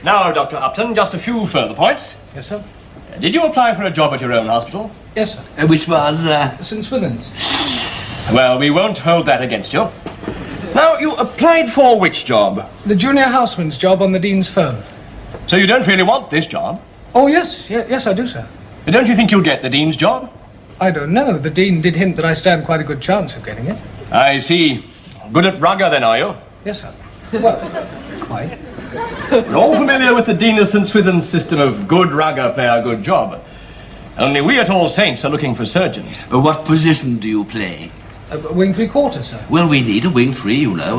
Now, Dr. Upton, just a few further points. Yes, sir. Did you apply for a job at your own hospital? Yes, sir. Which was, St. Swithin's. Well, we won't hold that against you. Now, you applied for which job? The junior houseman's job on the Dean's firm. So you don't really want this job? Oh, yes. Yes, I do, sir. Don't you think you'll get the Dean's job? I don't know. The Dean did hint that I stand quite a good chance of getting it. I see. Good at rugger, then, are you? Yes, sir. Well, quite. We're all familiar with the Dean of St. Swithin's system of good rugger play a good job. Only we at All Saints are looking for surgeons. what position do you play? Wing 3/4, sir. Well, we need a wing 3, you know.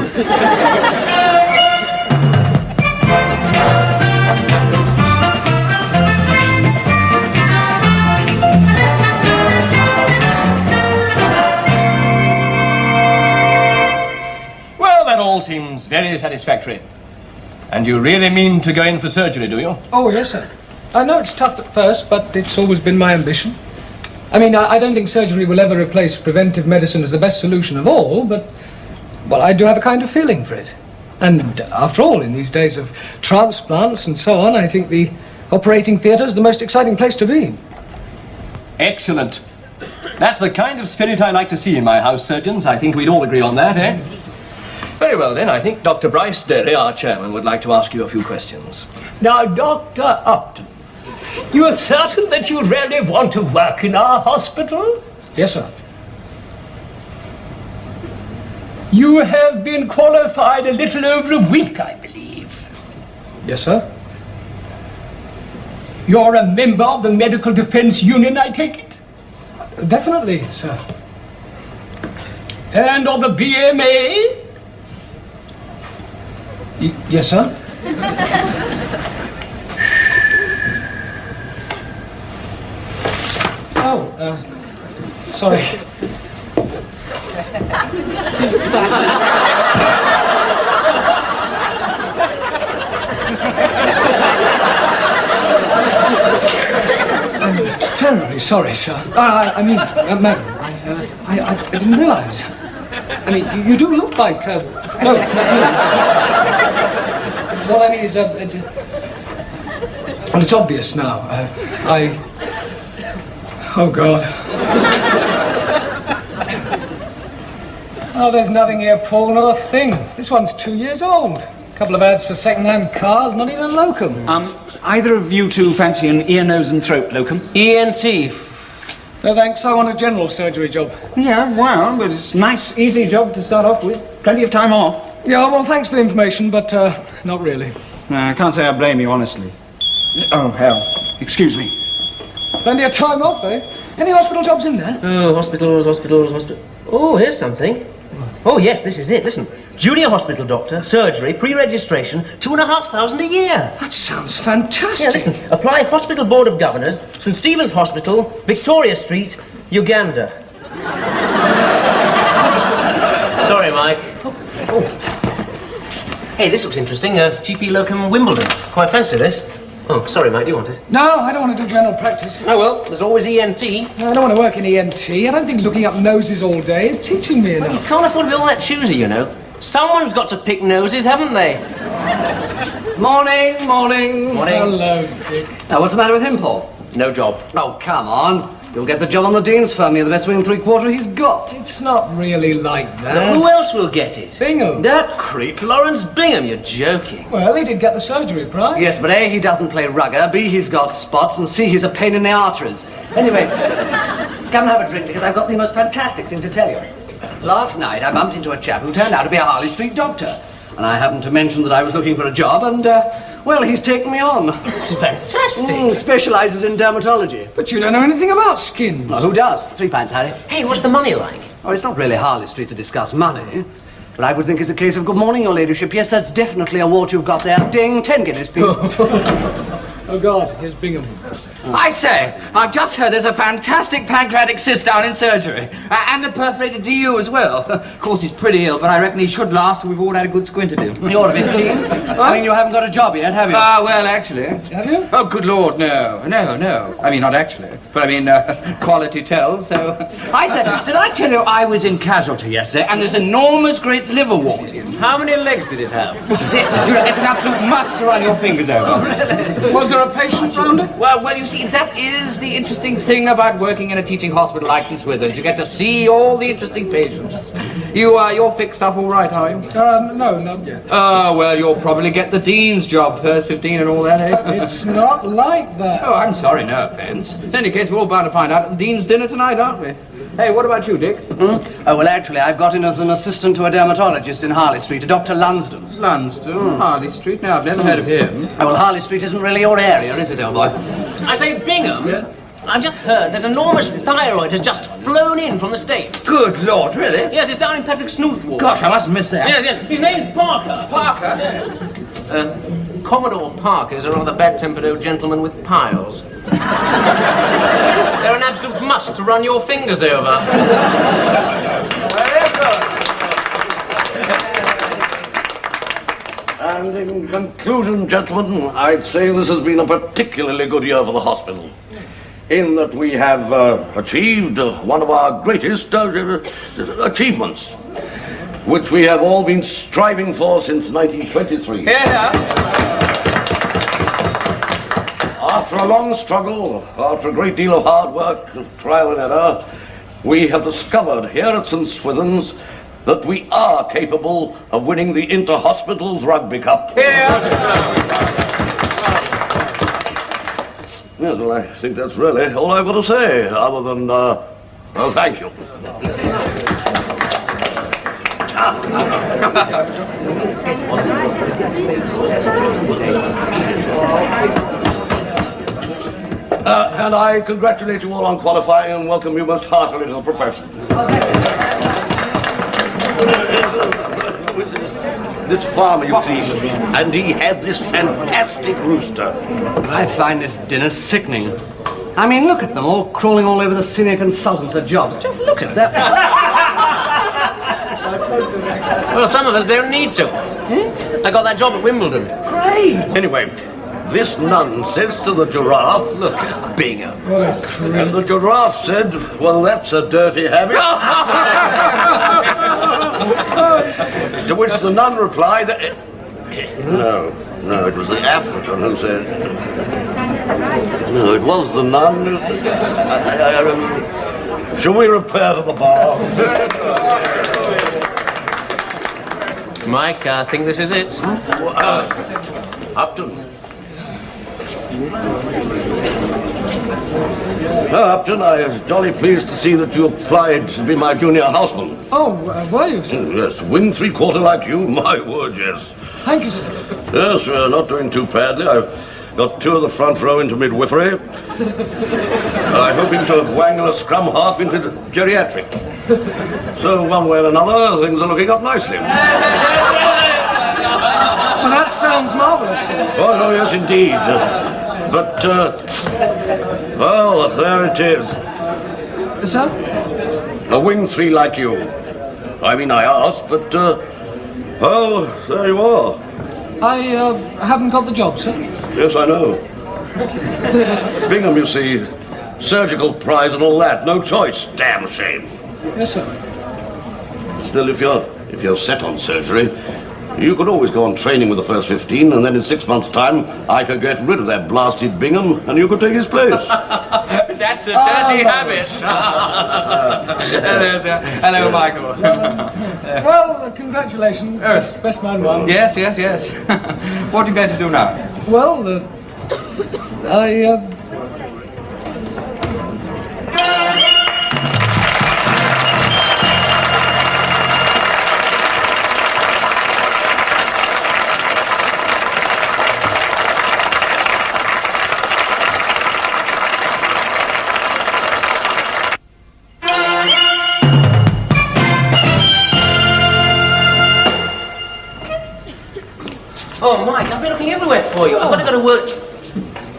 Well, that all seems very satisfactory. And you really mean to go in for surgery, do you? Oh, yes, sir. I know it's tough at first, but it's always been my ambition. I mean, I don't think surgery will ever replace preventive medicine as the best solution of all, but, well, I do have a kind of feeling for it. And after all, in these days of transplants and so on, I think the operating theatre is the most exciting place to be. Excellent. That's the kind of spirit I like to see in my house surgeons. I think we'd all agree on that, eh? Very well, then. I think Dr. Bryce Derry, our chairman, would like to ask you a few questions. Now, Dr. Upton, you are certain that you really want to work in our hospital? Yes, sir. You have been qualified a little over a week, I believe. Yes, sir. You're a member of the Medical Defense Union, I take it? Definitely, sir. And of the BMA? Yes, sir. Oh, sorry. I'm terribly sorry, sir. I mean, madam, I didn't realize. I mean, you do look like, no, not you. What I mean is, well, it's obvious now. Oh, God. Oh, there's nothing here, Paul, not a thing. This one's 2 years old. A couple of ads for second-hand cars, not even a locum. Either of you two fancy an ear, nose and throat locum? ENT. No, thanks. I want a general surgery job. Yeah, well, but it's a nice, easy job to start off with. Plenty of time off. Yeah, well, thanks for the information, but not really. I can't say I blame you, honestly. Oh, hell. Excuse me. Plenty of time off, eh? Any hospital jobs in there? Oh, hospitals. Oh, here's something. Oh, yes, this is it. Listen. Junior hospital doctor, surgery, pre-registration, 2,500 a year. That sounds fantastic. Yeah, listen. Apply Hospital Board of Governors, St. Stephen's Hospital, Victoria Street, Uganda. Sorry, Mike. Oh. Hey, this looks interesting. GP locum Wimbledon. Quite fancy this. Oh, sorry, mate. Do you want it? No, I don't want to do general practice. Oh, well, there's always ENT. No, I don't want to work in ENT. I don't think looking up noses all day is teaching me Well, enough. you can't afford to be all that choosy, you know. Someone's got to pick noses, haven't they? Morning. Morning. Hello, Dick. Now, what's the matter with him, Paul? No job. Oh, come on. You'll get the job on the Dean's firm. You're the best wing 3/4 he's got. It's not really like that. Who else will get it? Bingham. That creep. Lawrence Bingham, you're joking. Well, he did get the surgery prize. Yes, but A, he doesn't play rugger, B, he's got spots, and C, he's a pain in the arteries. Anyway, come and have a drink, because I've got the most fantastic thing to tell you. Last night, I bumped into a chap who turned out to be a Harley Street doctor. And I happened to mention that I was looking for a job, and, well, he's taken me on. It's fantastic. Specialises in dermatology. But you don't know anything about skins. Well, who does? 3 pints, Harry. Hey, what's the money like? Oh, it's not really Harley Street to discuss money. But I would think it's a case of good morning, your ladyship. Yes, that's definitely a wart you've got there. Ding, 10 guineas, please. Oh, God, here's Bingham. I say, I've just heard there's a fantastic pancreatic cyst down in surgery. And a perforated DU as well. Of course, he's pretty ill, but I reckon he should last till we've all had a good squint at him. You ought to be keen. I mean, you haven't got a job yet, have you? Well, actually. Have you? Oh, good Lord, no. I mean, not actually. But I mean, quality tells, so... I said, did I tell you I was in casualty yesterday, and there's enormous great liverwort in? How many legs did it have? It's an absolute must to run your fingers over. Was there a patient round it? Well, you see, that is the interesting thing about working in a teaching hospital like St. Swithin's. You get to see all the interesting patients. You're fixed up all right, are you? No, not yet. Oh, well, you'll probably get the dean's job, first 15 and all that, eh? It's not like that. Oh, I'm sorry, no offence. In any case, we're all bound to find out at the dean's dinner tonight, aren't we? Hey, what about you, Dick? Oh, well, actually, I've got in as an assistant to a dermatologist in Harley Street, a Dr. Lunsden. Lunsden, Harley Street. No, I've never heard of him. Oh, well, Harley Street isn't really your area, is it, old boy? I say, Bingham, I've just heard that enormous thyroid has just flown in from the States. Good Lord, really? Yes, it's down in Patrick Snooth Ward. Gosh, I must miss that. Yes, yes. His name's Parker. Parker? Yes. Commodore Parker is a rather bad-tempered old gentleman with piles. They're an absolute must to run your fingers over. Very good. And in conclusion, gentlemen, I'd say this has been a particularly good year for the hospital, in that we have achieved one of our greatest achievements, which we have all been striving for since 1923. Yeah. After a long struggle, after a great deal of hard work, trial and error, we have discovered here at St. Swithin's that we are capable of winning the Inter-Hospitals Rugby Cup. Yes, well, I think that's really all I've got to say, other than, well, thank you. And I congratulate you all on qualifying and welcome you most heartily to the profession. This farmer, you see, and he had this fantastic rooster. I find this dinner sickening. I mean, look at them all crawling all over the senior consultant for jobs. Just look at that. Well, some of us don't need to. I got that job at Wimbledon. Great. Anyway, this nun says to the giraffe, Look at Bingham. What a creep. and the giraffe said, well, that's a dirty habit. To which the nun replied, no, it was the African who said, no, it was the nun. Shall we repair to the bar? Mike, I think this is it. Upton. Upton, I was jolly pleased to see that you applied to be my junior houseman. Oh, were you, sir? Yes, wing three-quarter like you, my word, yes. Thank you, sir. Yes, we're not doing too badly. I've got 2 of the front row into midwifery. I'm hoping to wangle a scrum half into geriatric. So, one way or another, things are looking up nicely. Well, that sounds marvellous, sir. Oh, no, yes, indeed. But, well, there it is. Sir? A wing 3 like you. I mean, I asked, but, well, there you are. I haven't got the job, sir. Yes, I know. Bingham, you see, surgical pride and all that. No choice. Damn shame. Yes, sir. Still, if you're set on surgery, you could always go on training with the first 15, and then in 6 months' time, I could get rid of that blasted Bingham, and you could take his place. That's a dirty habit. Hello, Michael. Well, congratulations. Yes. Best man won. Yes. What are you going to do now? Well, Oh, Mike, I've been looking everywhere for you. I've got to go to work.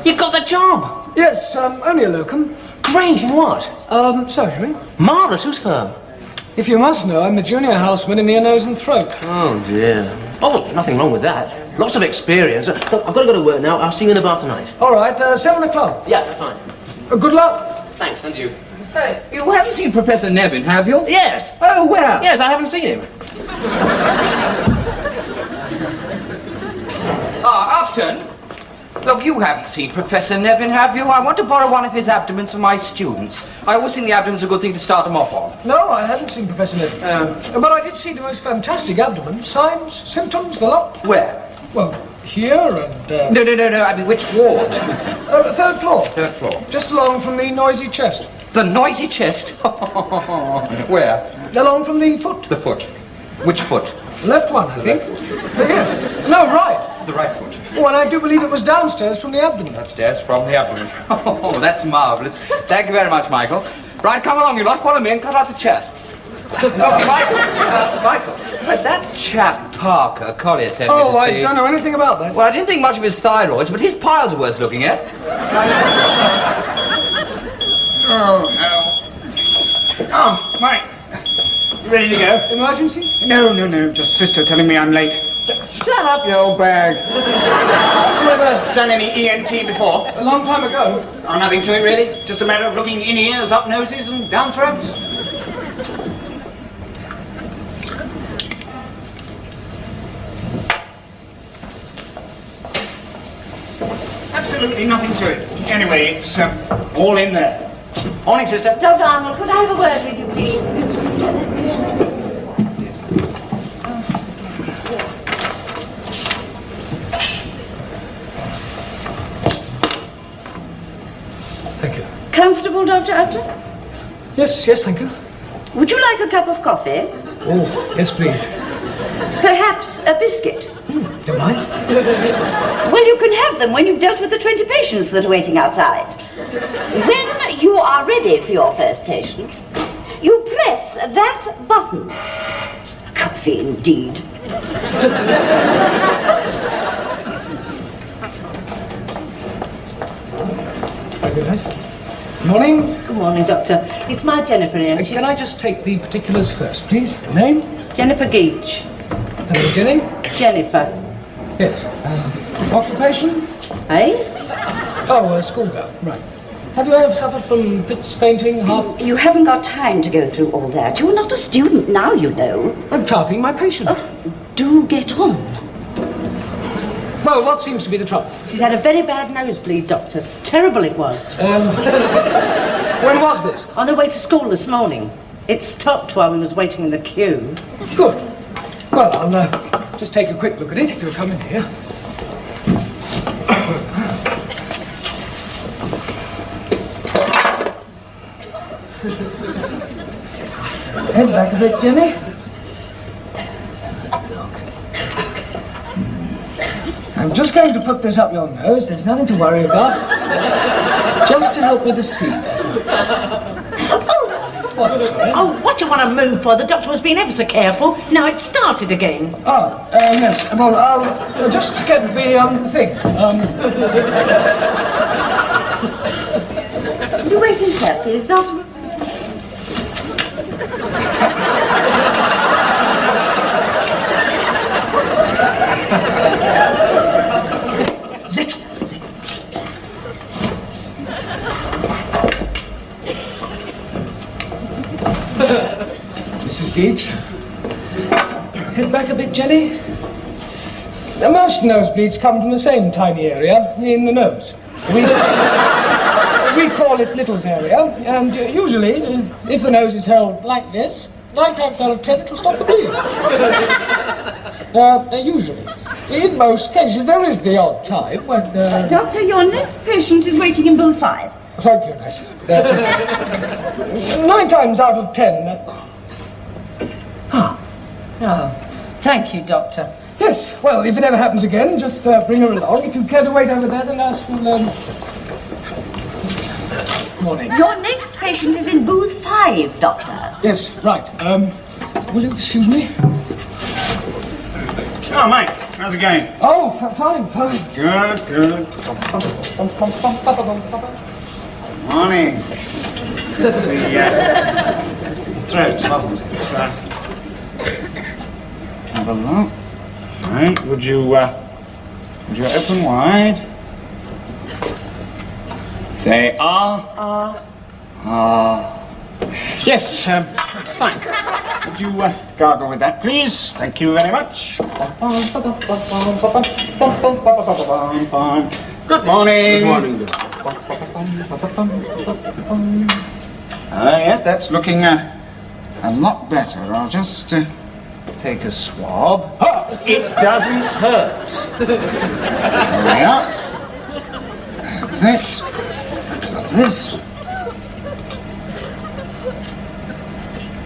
You got the job. Yes, only a locum. Great, in what? Surgery. Marvellous, whose firm? If you must know, I'm a junior houseman in ear, nose and throat. Oh, dear. Oh, well, there's nothing wrong with that. Lots of experience. Look, I've got to go to work now. I'll see you in the bar tonight. All right, 7 o'clock. Yeah, fine. Good luck. Thanks, and you. Hey, you haven't seen Professor Nevin, have you? Yes. Oh, where? Yes, I haven't seen him. Upton. Look, you haven't seen Professor Nevin, have you? I want to borrow one of his abdomens for my students. I always think the abdomen's a good thing to start them off on. No, I haven't seen Professor Nevin. But I did see the most fantastic abdomen. Signs, symptoms, the lot. Where? Well, here and... No. I mean, which ward? Third floor. Third floor. Just along from the noisy chest. The noisy chest? Where? Along from the foot. The foot. Which foot? Left one, I think. Here. No, right. The right foot. Oh, and I do believe it was downstairs from the abdomen. Upstairs from the abdomen. Oh, that's marvellous. Thank you very much, Michael. Right, come along, you lot. Follow me and cut out the chat. Michael, that chap Parker, Collier sent me to see... Oh, I don't know anything about that. Well, I didn't think much of his thyroids, but his piles are worth looking at. Oh, Mike. You ready to go? Emergency? No. Just sister telling me I'm late. Shut up, you old bag. You ever done any ENT before? A long time ago. Oh, nothing to it, really? Just a matter of looking in ears, up noses, and down throats? Absolutely nothing to it. Anyway, it's all in there. Morning, sister. Dr. Arnold, could I have a word with you, please? Thank you. Comfortable, Dr. Upton? Yes, thank you. Would you like a cup of coffee? Oh, yes, please. Perhaps a biscuit? Don't mind. Well, you can have them when you've dealt with the 20 patients that are waiting outside. When you are ready for your first patient, you press that button. Coffee, indeed. Very nice. Morning. Good morning, Doctor. It's my Jennifer here. Can I just take the particulars first, please? Name? Jennifer Geach. Hello, Jenny. Jennifer. Yes. Occupation? Eh? Oh, schoolgirl. Right. Have you ever suffered from fits, fainting, heart? You haven't got time to go through all that. You're not a student now, you know. I'm clerking my patient. Do get on. Well, what seems to be the trouble? She's had a very bad nosebleed, Doctor. Terrible it was. When was this? On the way to school this morning. It stopped while we was waiting in the queue. Good. Well, I'll just take a quick look at it if you'll come in here. Head back a bit, Jenny. I'm just going to put this up your nose. There's nothing to worry about. Just to help me to see better. What, sorry? Oh, what do you want to move for? The doctor was being ever so careful. Now it's started again. Oh, yes. Well, I'll just get the thing. You wait in here, please, Doctor. Mrs. Geach. Head back a bit, Jenny. Now, most nosebleeds come from the same tiny area in the nose. We call it Little's area, and usually, if the nose is held like this, 9 times out of 10 it will stop the bleeding. Usually. In most cases, there is the odd time when... Doctor, your next patient is waiting in booth 5. Thank you, Nurse. That's 9 times out of 10... Oh, thank you, Doctor. Yes, well, if it ever happens again, just bring her along. If you care to wait over there, the nurse will... Morning. Your next patient is in booth 5, Doctor. Yes, right. Will you excuse me? Oh, Mike, How's it going? Oh, fine, fine. Good, good. Morning. It's the throat, wasn't it? Have a look. Right, would you open wide? Say ah. Yes, fine. Would you gargle with that, please? Thank you very much. Good morning. Good morning. Yes, that's looking a lot better. I'll just take a swab. Oh, it doesn't hurt. There we are. That's it. Like this.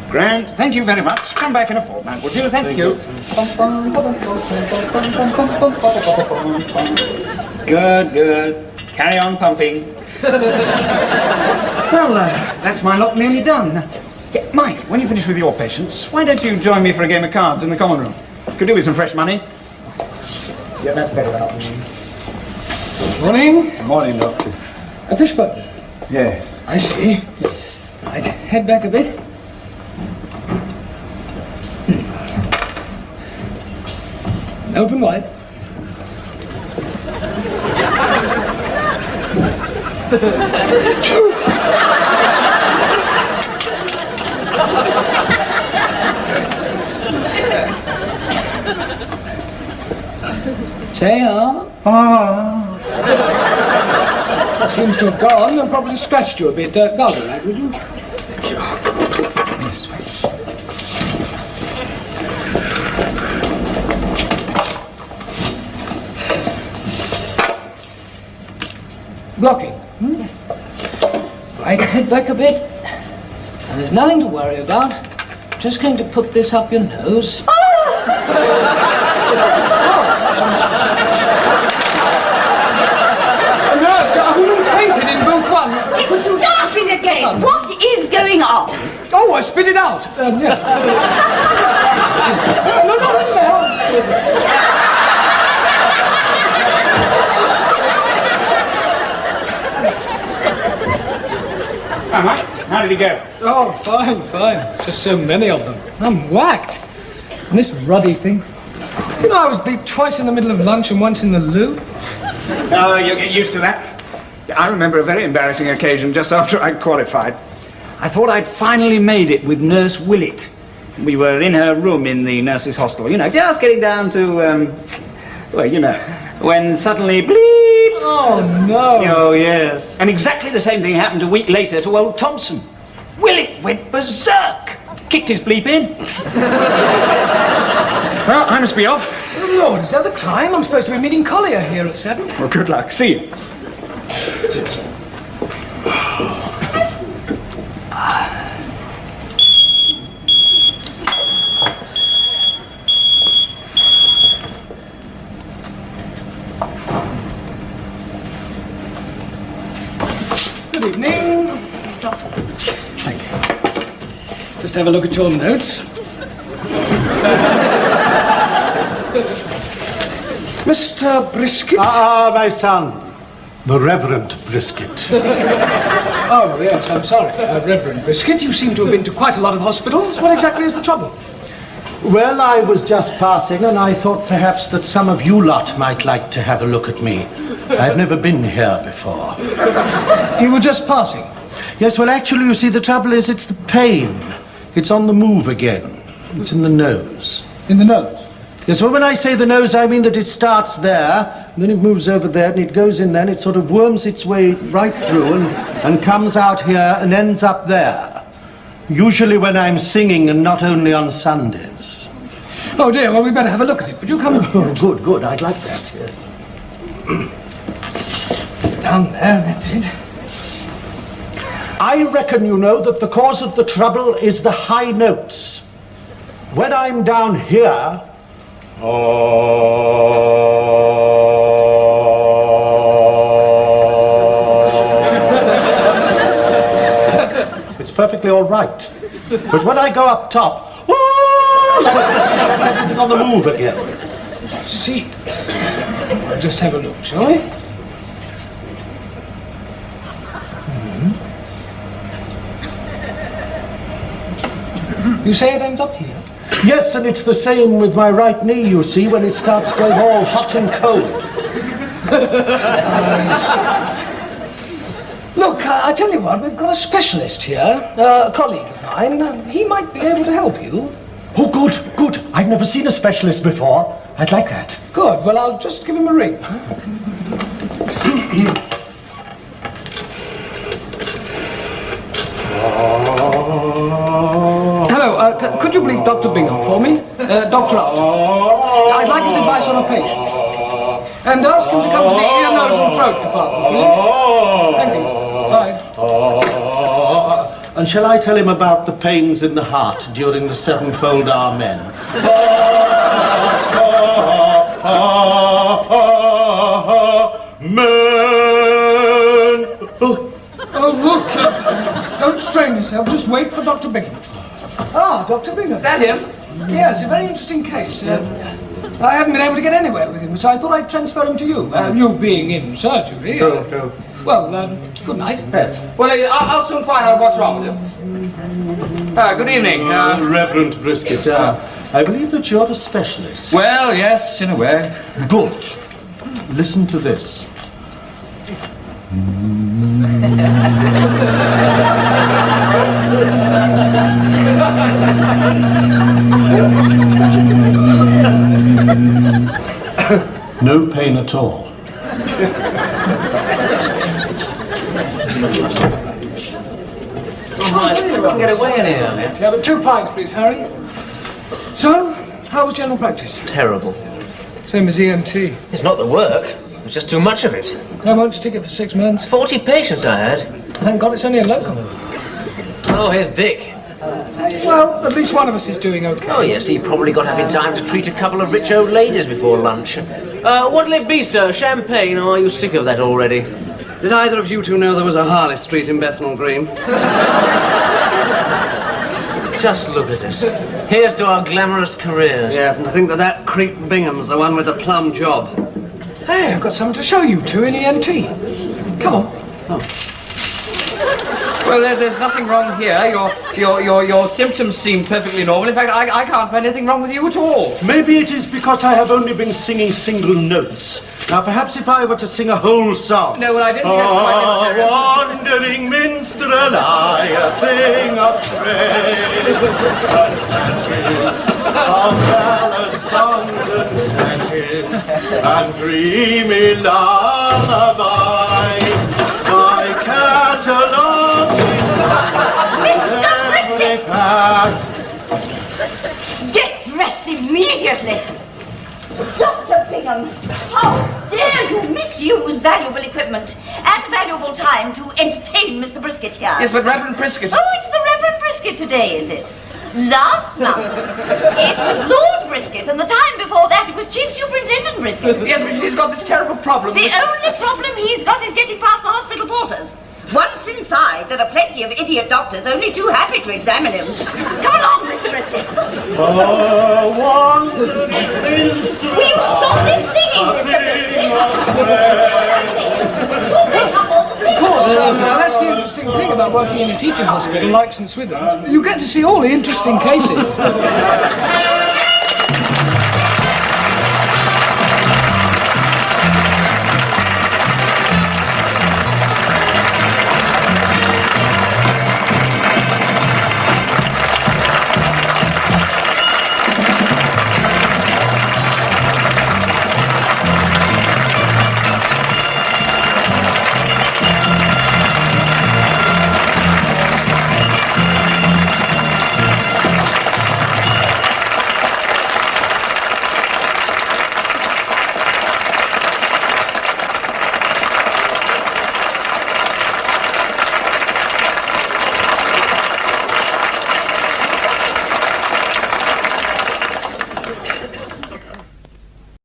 Grand. Thank you very much. Come back in a fortnight, would you? Thank you. Good, good. Carry on pumping. Well, that's my lot nearly done. Yeah, Mike, when you finish with your patients, why don't you join me for a game of cards in the common room? Could do with some fresh money. Yeah, that's better. Morning. Good morning, Doctor. A fishbone. Yes. I see. Right, head back a bit. Open wide. Say Seems to have gone and probably scratched you a bit. Gargle that, would you? Blocking. Yes. Right, head back a bit. And there's nothing to worry about. Just going to put this up your nose. Nurse, a woman's fainted in booth one. It's starting again. What is going on? Oh, I spit it out. Yeah. No. Mike, how did he go? Oh, fine. Just so many of them. I'm whacked. And this ruddy thing. You know, I was beat twice in the middle of lunch and once in the loo. Oh, you'll get used to that. I remember a very embarrassing occasion just after I'd qualified. I thought I'd finally made it with Nurse Willett. We were in her room in the nurses' hostel, you know, just getting down to, well, you know, when suddenly, bleep! Oh, no. Oh, yes. And exactly the same thing happened a week later to old Thompson. Willett went berserk. Kicked his bleep in. Well, I must be off. Oh, Lord, is that the time? I'm supposed to be meeting Collier here at 7. Well, good luck. See you. Good evening. Thank you. Just have a look at your notes. Mr. Brisket? My son, the Reverend Brisket. Oh, yes, I'm sorry. Reverend Brisket, you seem to have been to quite a lot of hospitals. What exactly is the trouble? Well, I was just passing, and I thought perhaps that some of you lot might like to have a look at me. I've never been here before. You were just passing? Yes, well, actually, you see, the trouble is it's the pain. It's on the move again. It's in the nose. In the nose? Yes, well, when I say the nose, I mean that it starts there, and then it moves over there, and it goes in there, and it sort of worms its way right through and comes out here and ends up there. Usually when I'm singing and not only on Sundays. Oh, dear, well, we better have a look at it. Would you come? Oh, good, I'd like that, yes. Down there, that's it. I reckon you know that the cause of the trouble is the high notes. When I'm down here, it's perfectly all right. But when I go up top, that's everything on the move again. See. I'll just have a look, shall we? You say it ends up here? Yes, and it's the same with my right knee, you see, when it starts going all hot and cold. Look, I tell you what, we've got a specialist here, a colleague of mine. He might be able to help you. Oh, good, good. I've never seen a specialist before. I'd like that. Good, well, I'll just give him a ring. Hello, could you bleep Dr. Bingham for me? Dr. Upton. I'd like his advice on a patient. And ask him to come to the ear, nose and throat department, will you? Thank you. Bye. And shall I tell him about the pains in the heart during the sevenfold Amen? Amen. Oh, look. Don't strain yourself. Just wait for Dr. Bingham. Ah, Dr. Bingham. Is that him? Yeah, it's a very interesting case. I haven't been able to get anywhere with him, so I thought I'd transfer him to you. You being in surgery. True. Well, good night. Well, I'll soon find out what's wrong with him. Good evening. Reverend Brisket, I believe that you're a specialist. Well, yes, in a way. Good. Listen to this. No pain at all. Can't get away anyhow. Yeah, but 2 pints, please, Harry. So, how was general practice? Terrible. Same as ENT. It's not the work. It was just too much of it. I won't stick it for 6 months. 40 patients I had. Thank God it's only a locum. Oh, here's Dick. Well, at least one of us is doing okay. Oh, yes, he probably got up in time to treat a couple of rich old ladies before lunch. What'll it be, sir? Champagne, or are you sick of that already? Did either of you two know there was a Harley Street in Bethnal Green? Just look at us. Here's to our glamorous careers. Yes, and to think that creep Bingham's the one with the plum job. Hey, I've got something to show you two in ENT. Come on. Oh. Well, there's nothing wrong here. Your symptoms seem perfectly normal. In fact, I can't find anything wrong with you at all. Maybe it is because I have only been singing single notes. Now, perhaps if I were to sing a whole song. No, well, I didn't think that's quite necessary. Wandering minstrel, I a thing of praise, of ballad songs and snatches, and dreamy lullaby. My catalogue is Get dressed immediately! Dr. Bingham, how dare you misuse valuable equipment and valuable time to entertain Mr. Brisket here? Yes, but Reverend Brisket... Oh, it's the Reverend Brisket today, is it? Last month, it was Lord Brisket, and the time before that, it was Chief Superintendent Brisket. Yes, but he's got this terrible problem. The only problem he's got is getting past the hospital porters. Once inside, there are plenty of idiot doctors only too happy to examine him. Come along, Mr. Brisket. Will you stop this singing, Mr. Brisket? Of course, that's the interesting thing about working in a teaching hospital like St. Swithin's. You get to see all the interesting cases.